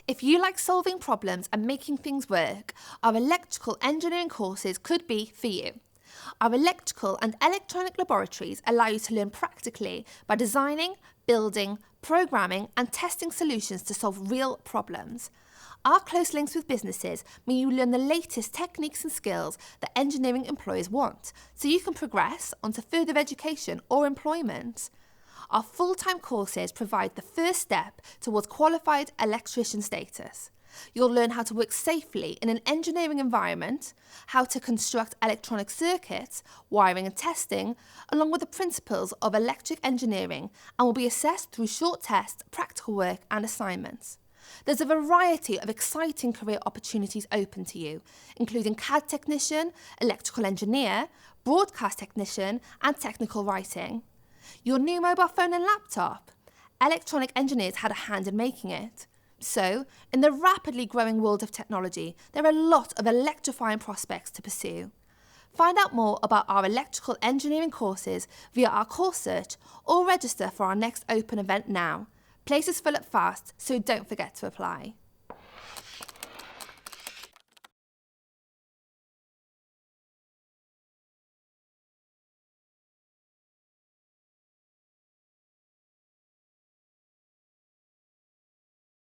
If you like solving problems and making things work, our electrical engineering courses could be for you. Our electrical and electronic laboratories allow you to learn practically by designing, building, programming and testing solutions to solve real problems. Our close links with businesses mean you learn the latest techniques and skills that engineering employers want, so you can progress onto further education or employment. Our full-time courses provide the first step towards qualified electrician status. You'll learn how to work safely in an engineering environment, how to construct electronic circuits, wiring and testing, along with the principles of electric engineering, and will be assessed through short tests, practical work and assignments. There's a variety of exciting career opportunities open to you, including CAD technician, electrical engineer, broadcast technician and technical writing. Your new mobile phone and laptop? Electronic engineers had a hand in making it. So, in the rapidly growing world of technology, there are a lot of electrifying prospects to pursue. Find out more about our electrical engineering courses via our course search or register for our next open event now. Places fill up fast, so don't forget to apply.